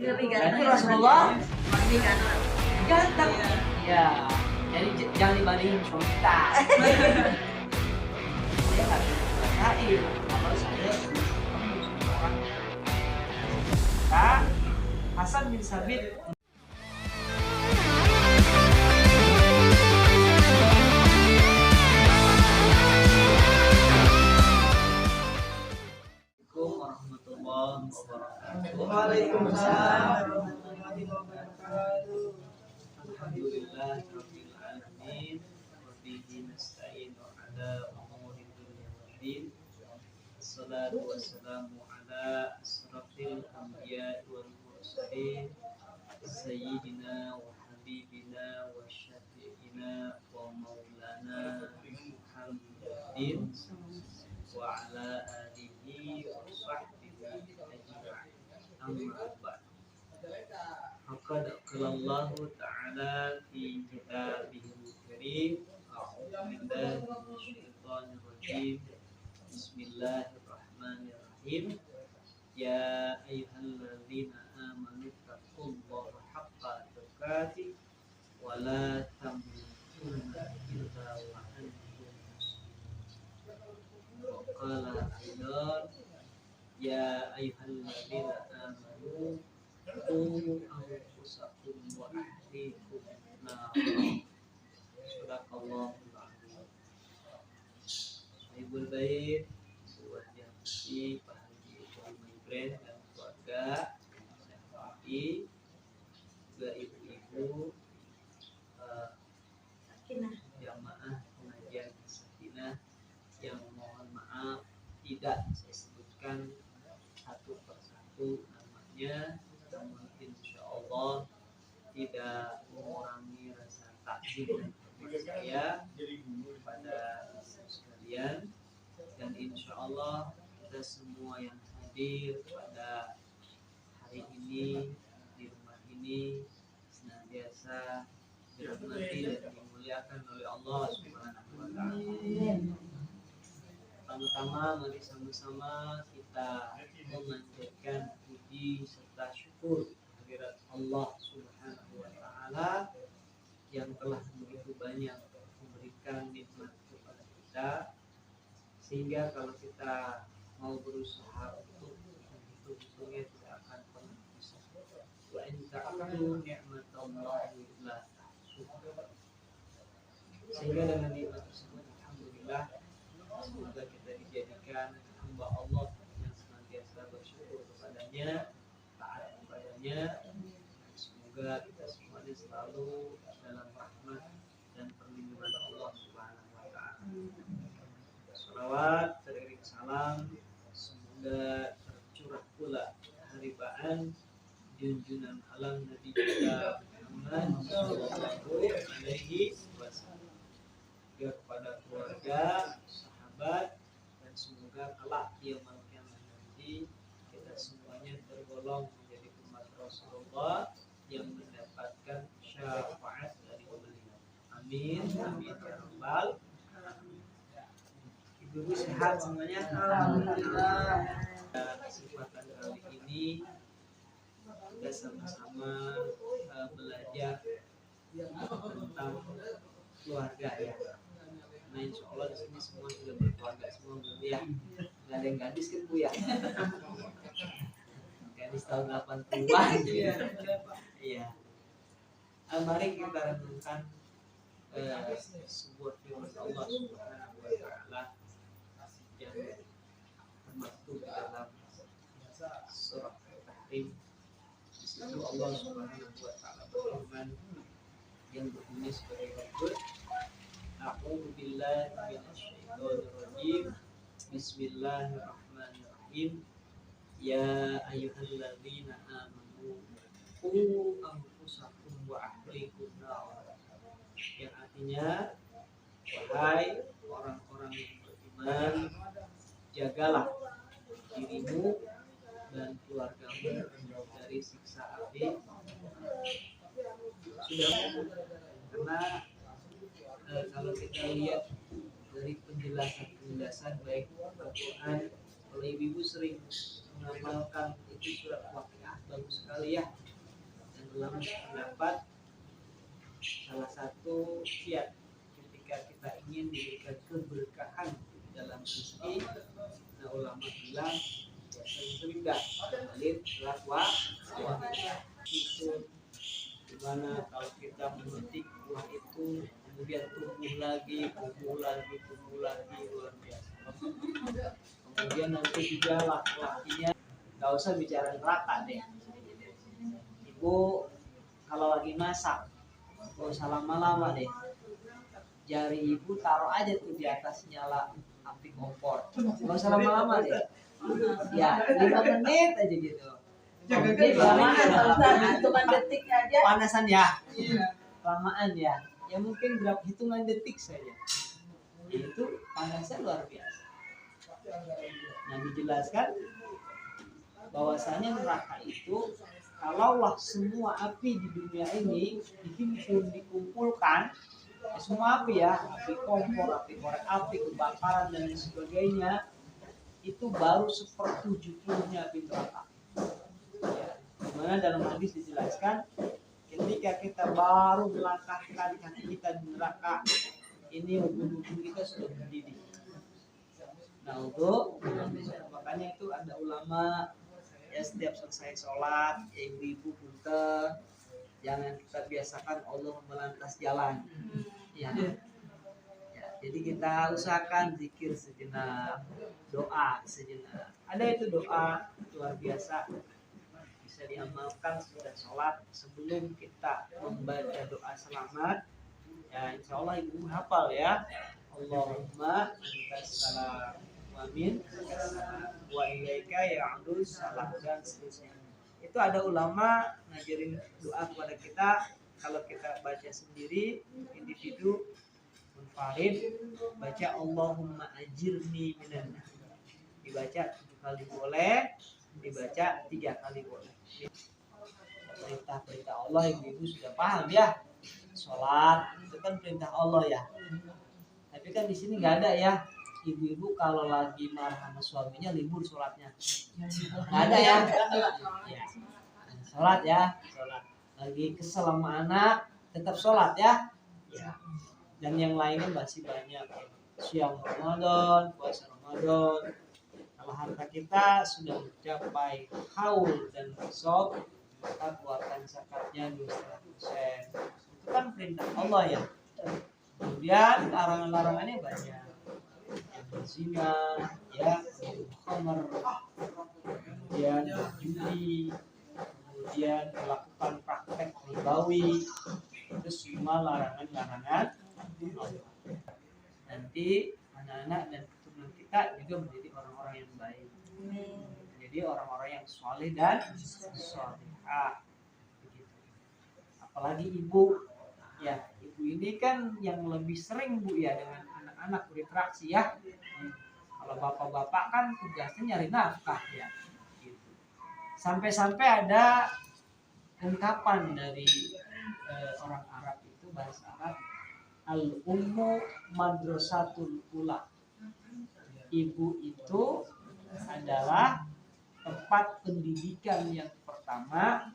Lebih Berarti ganteng. Rasulullah Lebih ganteng. ganteng. Ya, jadi jangan dibandingin suami kita. Saya nggak bisa rasain kalau saya orang kita Hasan bin Sabit. Assalamualaikum warahmatullahi wabarakatuh. Waalaikumsalam warahmatullahi wabarakatuh. Alhamdulillah rabbil alamin wa bihi nasta'inu ala umuri dunya waddin. Wassalatu wassalamu ala asrafil anbiya'i wal mursalin sayyidina wa habibina wa syafi'ina wa maulana Muhammadin wa ala alihi wa sahbihi ajma'in. Amma ba'd. Faqad qala Allah Ta'ala fi kitabihil karim. A'udzu billahi minasyaitonir rajim. Bismillahirrahmanirrahim. Ya ayyuhalladzina amanu taqullaha haqqa tuqatih wa la tamutunna illa wa antum muslimun. Wa qala aidan ya ayyuhalladzina amanu qu anfusakum wa ahlikum nar. Sadaqallahul azim. Sahibul bait, buat yang mesti Pak Haji Ibrahim dan keluarga, tapi juga ibu-ibu jamaah pengajian Sakinah yang mohon maaf tidak saya sebutkan satu persatu namanya, namun insya Allah tidak mengurangi rasa takjub dan hormat saya kepada sekalian, dan insya Allah kita semua yang hadir pada hari ini di rumah ini senantiasa dirahmati dan dimuliakan oleh Allah Subhanahu wa Ta'ala. Pertama-tama mari sama-sama kita memanjatkan puji serta syukur kehadirat Allah Subhanahu wa Ta'ala yang telah begitu banyak memberikan nikmat kepada kita, sehingga kalau kita mau berusaha untuk menghitung-hitungnya tidak akan pernah bisa. Wa in ta'uddu ni'matallahi la tuhsuha. Sehingga dengan nikmat tersebut alhamdulillah, semoga kita dijadikan hamba Allah yang senantiasa bersyukur kepadanya, taat kepadanya. Semoga kita semuanya selalu dalam rahmat dan perlindungan Allah Subhanahu wa Ta'ala. Salawat seiring salam semoga tercurah pula haribaan junjungan alam Nabi kita Muhammad sallallahu alaihi wasallam, juga kepada keluarga, sahabat, dan semoga kelak yaumul qiyamah nanti kita semuanya tergolong menjadi umat Rasulullah yang mendapatkan syafaat dari beliau. Amin amin ya rabbal alamin. Ibu-ibu sehat semuanya? Alhamdulillah. Kesempatan kali ini kita sama-sama belajar tentang keluarga ya. Nah insya Allah di sini semua sudah berkeluarga semua Bu ya. Nggak ada yang gadis kan Bu ya? Gadis tahun 80-an. Iya. Mari kita renungkan sebuah firman Allah Subhanahu wa Ta'ala yang termaktub dalam surah Al-Tahrim. Di situ Allah Subhanahu wa Ta'ala berfirman yang berbunyi sebagai berikut. A'udzu billahi minasyaitonir rajim. Bismillahirrahmanirrahim. Ya ayyuhalladzina amanu qu anfusakum wa ahlikum nar. Yang artinya, wahai orang-orang yang beriman, jagalah dirimu dan keluargamu dari siksa api. Sudah, karena kalau kita lihat dari penjelasan baik Al-Quran, kalau ibu-ibu sering mengamalkan seperti surat Waqiah, bagus sekali ya. Dan ulama pendapat salah satu kiat ketika kita ingin diberikan keberkahan dalam rezeki, nah ulama bilang ya sering dalil surat Waqiah itu, dimana kalau kita memetik buah itu kemudian tumbuh lagi luar biasa. Kemudian nanti juga laki-lakinya, nggak usah bicara neraka deh. Ibu kalau lagi masak nggak usah lama-lama deh, jari ibu taruh aja tuh di atas nyala api kompor, nggak usah lama-lama deh ya, 5 menit aja gitu. Hitungan detik aja. Panasan ya, kelamaan ya, ya mungkin berapa hitungan detik saja, itu panasnya luar biasa. Nah dijelaskan bahwasanya neraka itu kalaulah semua api di dunia ini dikumpulkan, semua api ya, api kompor, api korek api, kebakaran dan lain sebagainya, itu baru 1/7-nya api neraka. Ya, dimana dalam hadis dijelaskan ketika kita baru melangkahkan kaki kita di neraka, ini ubun-ubun kita sudah mendidih. Nah untuk makanya itu ada ulama ya, setiap selesai sholat ya, ibu-ibu punten, jangan kita biasakan Allah melantas jalan ya. Ya, jadi kita usahakan zikir sejenak, doa sejenak. Ada itu doa luar biasa, bisa diamalkan sudah sholat. Sebelum kita membaca doa selamat ya, insya Allah ibu hafal ya, Allahumma antas salam wa minkas salam wa ilaika ya'udzu salam dan seterusnya. Itu ada ulama ngajarin doa kepada kita. Kalau kita baca sendiri individu munfarid, baca Allahumma ajirni minan nar, dibaca 7 kali boleh, dibaca 3 kali boleh. Perintah-perintah Allah ibu-ibu sudah paham ya. Sholat itu kan perintah Allah ya. Tapi kan di sini nggak ada ya, ibu-ibu kalau lagi marah sama suaminya libur sholatnya, nggak ada ya. Ya. Sholat ya, sholat. Lagi kesel sama anak tetap sholat ya. Ya. Dan yang lainnya masih banyak, siang Ramadan, puasa Ramadan. Kalau harta kita sudah mencapai haul dan nisab, maka keluarkan zakatnya 200%. Itu kan perintah Allah ya. Kemudian larangan-larangannya banyak, yang berzina, ya, khamr, kemudian judi, kemudian melakukan praktek ribawi, itu semua larangan-larangan Allah. Nanti anak-anak dan keturunan kita juga menjadi orang-orang yang baik, menjadi orang-orang yang soleh dan solehah. Begitu. Apalagi ibu, ya ibu ini kan yang lebih sering bu ya dengan anak-anak berinteraksi ya. Kalau bapak-bapak kan tugasnya nyari nafkah ya. Gitu. Sampai-sampai ada ungkapan dari orang Arab itu, bahasa Arab, al-ummu madrasatul ula. Ibu itu adalah tempat pendidikan yang pertama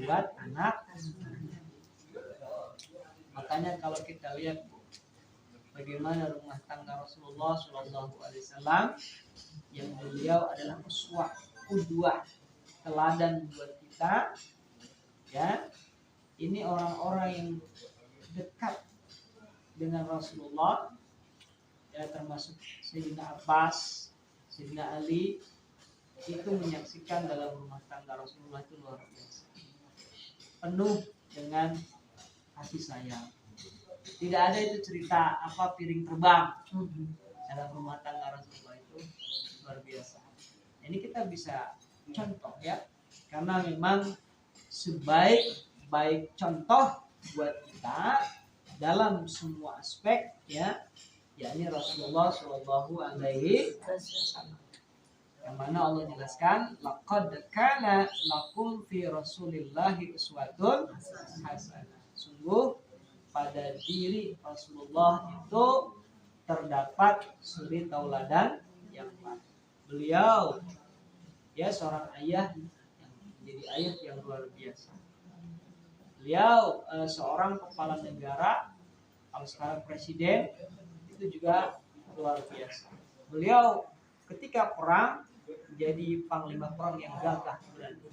buat anak. Makanya kalau kita lihat bagaimana rumah tangga Rasulullah SAW, yang beliau adalah uswah, qudwah, teladan buat kita ya. Ini orang-orang yang dekat dengan Rasulullah ya, termasuk Sayyidina Abbas, Sayyidina Ali, itu menyaksikan dalam rumah tangga Rasulullah itu luar biasa, penuh dengan kasih sayang. Tidak ada itu cerita apa piring terbang dalam rumah tangga Rasulullah, itu luar biasa. Ini kita bisa contoh ya, karena memang sebaik-baik contoh buat kita dalam semua aspek ya, yakni Rasulullah Shallallahu Alaihi Wasallam. Yang mana Allah jelaskan, laqad kana lakum fi Rasulillahi uswatun hasanah. Sungguh pada diri Rasulullah itu terdapat suri tauladan yang baik. Beliau Dia seorang ayah yang menjadi ayah yang luar biasa. Beliau seorang kepala negara, kalau sekarang presiden, itu juga luar biasa. Beliau ketika perang menjadi panglima perang yang gagah berani.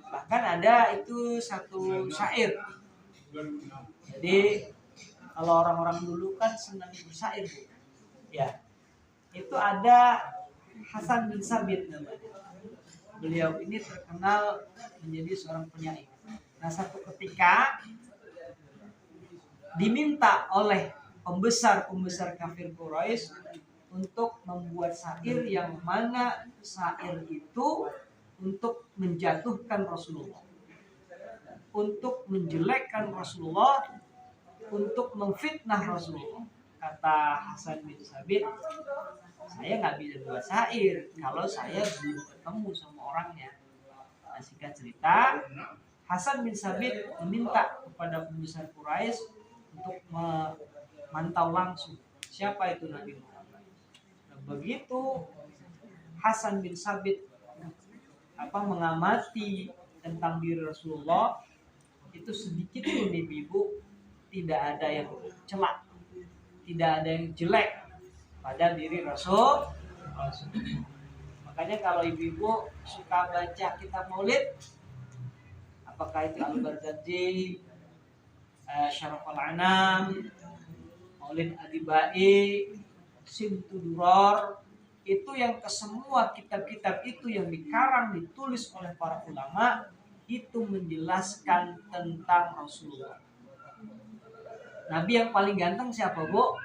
Bahkan ada itu satu syair. Jadi kalau orang-orang dulu kan senang bersyair, Bu. Ya. Itu ada Hasan bin Sabit namanya. Beliau ini terkenal menjadi seorang penyair. Nah, satu ketika diminta oleh pembesar kafir Quraisy untuk membuat syair yang mana syair itu untuk menjatuhkan Rasulullah, untuk menjelekkan Rasulullah, untuk memfitnah Rasulullah. Kata Hasan bin Sabit, saya nggak bisa buat syair kalau saya belum ketemu sama orangnya. Nah, singkat cerita, Hasan bin Sabit meminta kepada pembesar Quraisy untuk memantau langsung siapa itu Nabi Muhammad. Nah, begitu Hasan bin Sabit mengamati tentang diri Rasulullah, itu sedikit pun ibu-ibu tidak ada yang celak, tidak ada yang jelek pada diri Rasul. Makanya kalau ibu-ibu suka baca kitab Maulid, apakah itu Al-Barzanji, Syaraful Anam, Maulid Adibai, Simtuduror, itu yang kesemua kitab-kitab itu yang dikarang, ditulis oleh para ulama, itu menjelaskan tentang Rasulullah. Nabi yang paling ganteng siapa, Bu?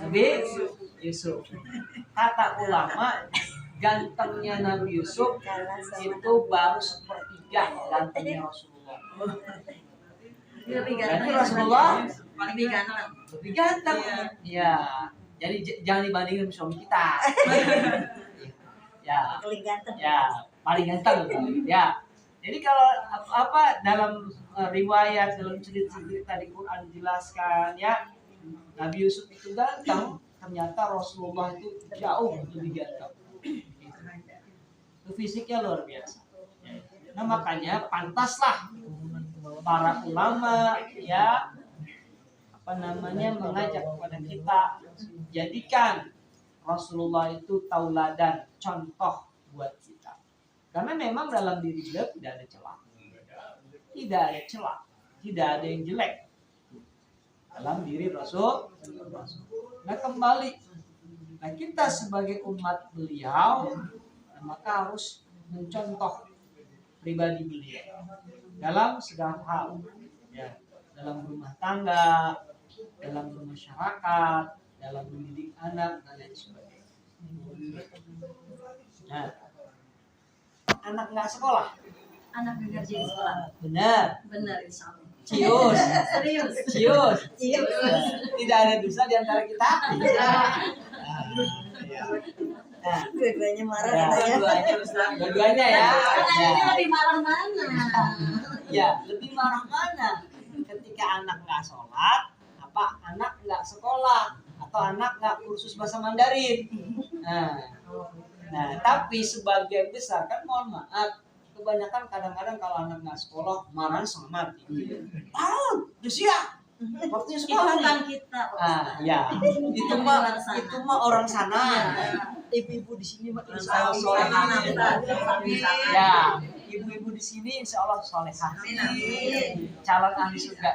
Nabi Yusuf. Kata ulama, gantengnya Nabi Yusuf itu baru sepertiga gantengnya Rasulullah. Berarti Rasulullah lebih ganteng. Ya, jadi jangan dibandingin suami kita. Ya, paling ganteng. Ya. Jadi kalau dalam riwayat, dalam cerita di Quran dijelaskan ya, Nabi Yusuf itu ganteng, ternyata Rasulullah itu jauh lebih ganteng. Itu fisiknya luar biasa. Nah, makanya pantaslah para ulama ya mengajak kepada kita, jadikan Rasulullah itu tauladan, contoh buat kita. Karena memang dalam diri beliau tidak ada celah. Tidak ada celah, tidak ada yang jelek dalam diri Rasul. Nah, kembali, kita sebagai umat beliau, maka harus mencontoh pribadi beliau dalam segala hal, ya, dalam rumah tangga, dalam bermasyarakat, dalam mendidik anak dan lain sebagainya. Nah, anak nggak sekolah, anak ngerjain sekolah. benar Insya Allah. Cius. Cius. Tidak ada dosa di antara kita. Nah, Dua-duanya marah ya, katanya. dua-duanya ya. Ini lebih marah mana? Ya, lebih marah mana? Ketika anak nggak sholat, anak nggak sekolah, atau anak nggak kursus bahasa Mandarin. Nah, tapi sebagian besar kan, mohon maaf, kebanyakan kadang-kadang kalau anak nggak sekolah marah sama mati. Udah siap. Waktunya sekolah Itu bukan nih. kita. Ya, itu mah orang sana. Ibu-ibu di sini mah insya Allah solehah. Ya, ibu-ibu di sini insya Allah solehah. Calon ahli surga.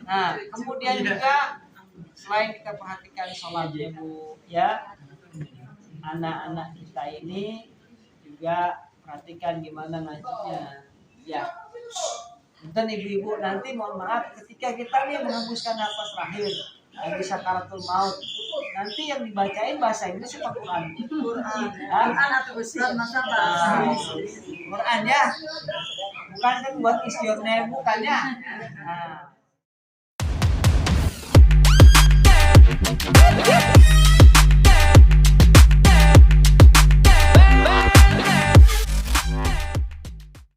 Nah, kemudian juga selain kita perhatikan sholat ibu, ya, anak-anak kita ini juga perhatikan gimana ngajinya. Ya, dan ibu-ibu nanti mohon maaf ketika kita nih menghembuskan nafas terakhir lagi sakaratul maut, nanti yang dibacain bahasa Inggris apa Quran? Quran atau Ustaz masa bahasa Quran ya, bukan kan buat istiornya bukan ya. Nah.